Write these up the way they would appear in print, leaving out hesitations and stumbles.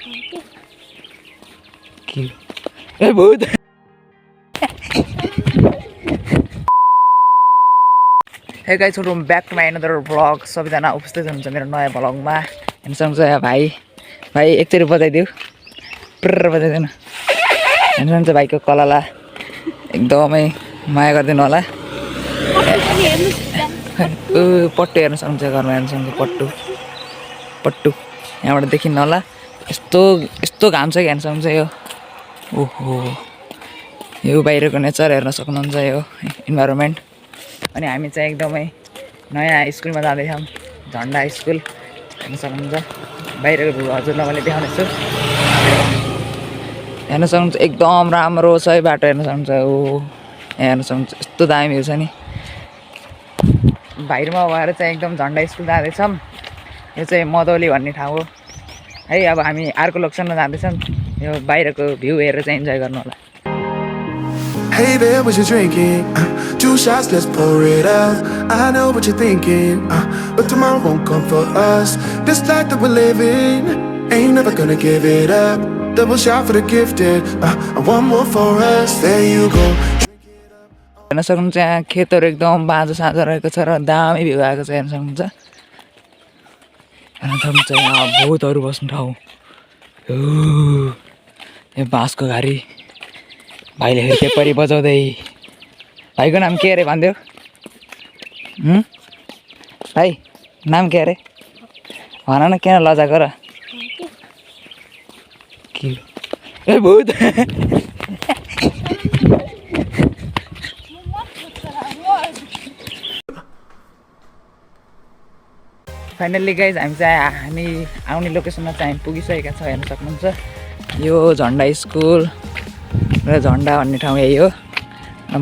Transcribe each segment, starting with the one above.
ए भूत hey guys welcome back to my another vlog सबैजना उपस्थित हुनुहुन्छ मेरो नयाँ भ्लगमा हेर्न सक्नुहुन्छ भाइ एकचोटि बजाइदिउ पुर्र बजाइदिउ न हेर्न सक्नुहुन्छ भाइको कलालाई एकदमै माया गरिदिनु होला पट्टु हेर्न सक्नुहुन्छ घरमा हेर्न सक्नुहुन्छ पट्टु यहाँबाट देखिन्न होला यस्तो घाम छ कि हेर्न सक्नुहुन्छ यो ओहो यो बाहिरको नेचर हेर्न सक्नुहुन्छ यो इन्भाइरोमेन्ट अनि हामी चाहिँ एकदमै नयाँ स्कुलमा जाँदैछौँ झन्डा स्कुल हेर्न सक्नुहुन्छ बाहिरको भ्यू हजुरलाई मैले देखाउनेछु हेर्न सक्नुहुन्छ एकदम राम्रो छ है बाटो हेर्न सक्नुहुन्छ ओ हेर्न सक्नुहुन्छ यस्तो दामी भ्यू छ नि बाहिरमा भएर चाहिँ एकदम झन्डा स्कुल जाँदैछौँ यो चाहिँ मदौली भन्ने ठाउँ हो है अब हामी अर्को लोकेसनमा जाँदैछौँ यो बाहिरको भ्यू हेरेर चाहिँ इन्जोय गर्नु होला Hey there, what you drinking? 2 shots, let's pour it out. I know what you're thinking, but tomorrow won't come for us. This life that we're living, ain't never gonna give it up. Double shot for the gifted, one more for us. There you go. हेर्न सक्नुहुन्छ यहाँ खेतहरू एकदम बाँझो साँझो रहेको छ र दामी भ्यू आएको छ हेर्न सक्नुहुन्छ यहाँ भूतहरू बस्ने ठाउँ यो बाँसको घारी भाइले फेरि पेपरी बजाउँदै भाइको नाम के अरे भनिदेऊ भाइ नाम के अरे भन न किन लजाको र के ए भूत फाइनल्ली गाइज हामी आउने लोकेसनमा चाहिँ हामी पुगिसकेका छौँ हेर्न सक्नुहुन्छ यो झन्डा स्कुल र झन्डा भन्ने ठाउँ यही हो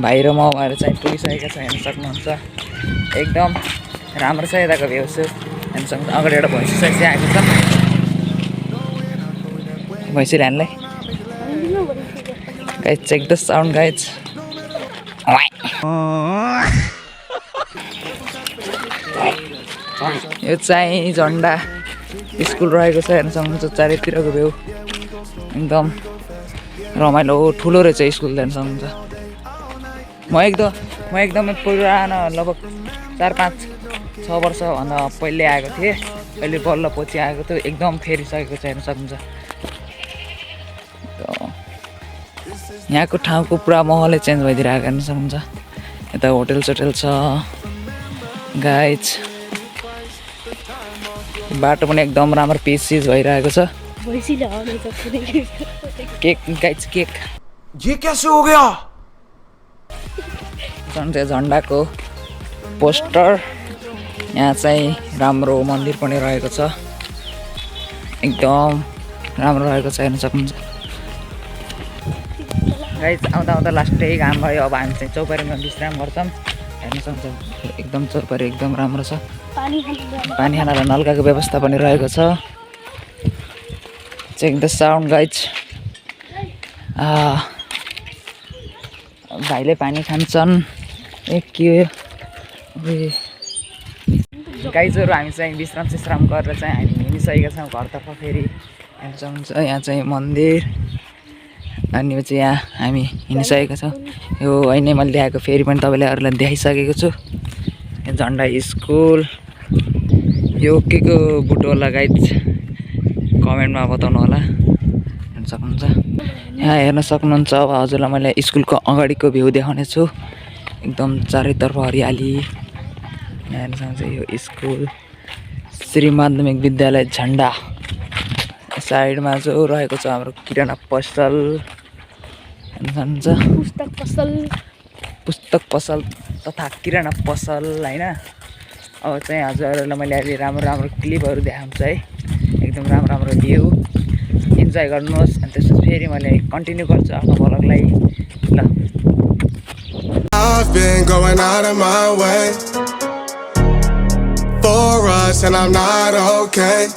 भाइ र म भएर चाहिँ पुगिसकेका छौँ हेर्न सक्नुहुन्छ एकदम राम्रो छ यताको भ्यू हेर्न सक्नुहुन्छ अगाडि एउटा भैँसी सैँसी आएको छ भैँसी ऱ्यानलाई guys check the sound guys यो चाहिँ झन्डा स्कुल रहेको छ हेर्न सक्नुहुन्छ चारैतिरको भ्यू एकदम रमाइलो ठुलो रहेछ स्कुल हेर्न सक्नुहुन्छ म एकदमै पुरानो लगभग 4-5-6 वर्षभन्दा पहिले आएको थिएँ अहिले बल्ल पछि आएको थियो एकदम फेरिसकेको छ हेर्न सक्नुहुन्छ यहाँको ठाउँको पुरा माहौलै चेन्ज भइदिरहेको हेर्न सक्नुहुन्छ यता होटेल सोटेल छ गाइज बाटो पनि एकदम राम्रो पिस भइरहेको छ केक गाइज केक ये कैसे हो गया? झन्डाको पोस्टर यहाँ चाहिँ राम्रो मन्दिर पनि रहेको छ एकदम राम्रो रहेको छ हेर्न सक्नुहुन्छ गाइज आउँदा लास्टै घाम भयो अब हामी चाहिँ चौपारीमा विश्राम गर्छौँ हेर्न सक्नुहुन्छ एकदम चौपारी एकदम राम्रो छ पानी खानालाई नल्काको व्यवस्था पनि रहेको छ चेक द साउन्ड गाइज भाइले पानी खान्छन् के गाइजहरू हामी चाहिँ विश्राम गरेर चाहिँ हामी हिँडिसकेका छौँ घरतर्फ फेरि हेर्न सक्नुहुन्छ यहाँ चाहिँ मन्दिर अनि चाहिँ यहाँ हामी हिँडिसकेका छौँ यो अहिले मैले देखाएको फेरि पनि तपाईँलाई देखाइसकेको छु झन्डा स्कुल यो के को बुटो होला गाइज कमेन्टमा बताउनु होला हेर्न सक्नुहुन्छ यहाँ हेर्न सक्नुहुन्छ अब हजुरलाई मैले स्कुलको अगाडिको भ्यू देखाउने छु एकदम चारैतर्फ हरियाली हेर्न सक्नुहुन्छ यो स्कुल श्री माध्यमिक विद्यालय झन्डा साइडमा जो रहेको छ हाम्रो किराना पसल हेर्न सक्नुहुन्छ पुस्तक पसल तथा किराना पसल होइन अब चाहिँ हजुरहरूलाई मैले अहिले राम्रो क्लिपहरू देखाउँछु है एकदम राम्रो भ्यू इन्जोय गर्नुहोस् अनि त्यसपछि फेरि मैले कन्टिन्यू गर्छु आफ्नो भ्लगलाई ल I've been going out of my way for us and I'm not okay.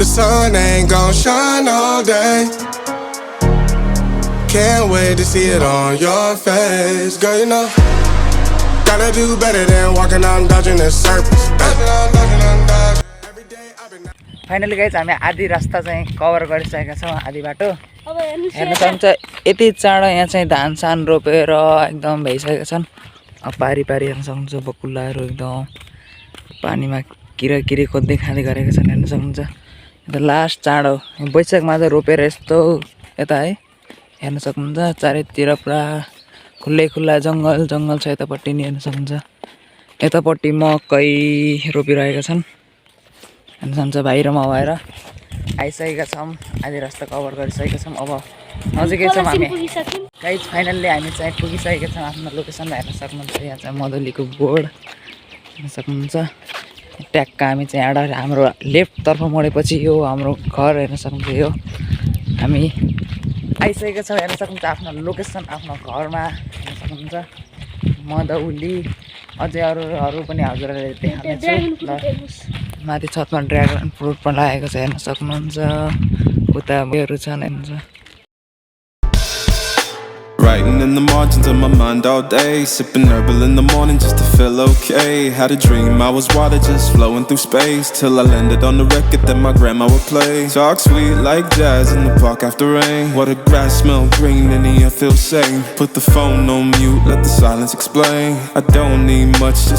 The sun ain't gon' shine all day. Can't wait to see it on your face. Girl, you know, gotta do better than walking on dodging in circles. Finally guys हामी आधी रास्ता चाहिँ cover गरिसकेका छौँ आधी बाटो अब हेर्नु हेर्न सक्नुहुन्छ यति चाँडो यहाँ चाहिँ धान सान रोपेर एकदम भइसकेका छन् अब पारी पारी हेर्न सक्नुहुन्छ बकुल्लाहरू एकदम पानीमा किरी खोज्दै खाँदै गरेका छन् हेर्न सक्नुहुन्छ यता लास्ट चाँडो वैशाखमा चाहिँ रोपेर यस्तो यता है हेर्न सक्नुहुन्छ चारैतिर पुरा खुल्ला जङ्गल छ यतापट्टि नि हेर्न सक्नुहुन्छ यतापट्टि मकै रोपिरहेका छन् हेर्न सक्नुहुन्छ भाइ र म भएर आइसकेका छौँ आधी रास्ता कभर गरिसकेका छौँ अब नजिकै छौँ हामी गाइज फाइनल्ली हामी चाहिँ पुगिसकेका छौँ आफ्नो लोकेसनमा हेर्न सक्नुहुन्छ यहाँ चाहिँ मधुलीको बोर्ड हेर्न सक्नुहुन्छ ट्याक्क हामी चाहिँ एउटा हाम्रो लेफ्टतर्फ मोडेपछि यो हाम्रो घर हेर्न सक्नुहुन्छ यो हामी आइसकेका छौँ हेर्न सक्नुहुन्छ आफ्नो लोकेसन आफ्नो घरमा हेर्न सक्नुहुन्छ मधुली अझै अरू पनि हजुरहरूले देखाउनेछु ल माथि छतमा ड्र्यागन फ्रुट पनि लागेको छ हेर्न सक्नुहुन्छ उता उयोहरू छन् हेर्नुहुन्छ Writing in the margins of my mind all day, sipping herbal in the morning just to feel okay. Had a dream I was water just flowing through space, till I landed on the record that my grandma would play. Talk sweet like jazz in the park after rain. What the grass smell green and the air feels sane. Put the phone on mute, let the silence explain. I don't need much, just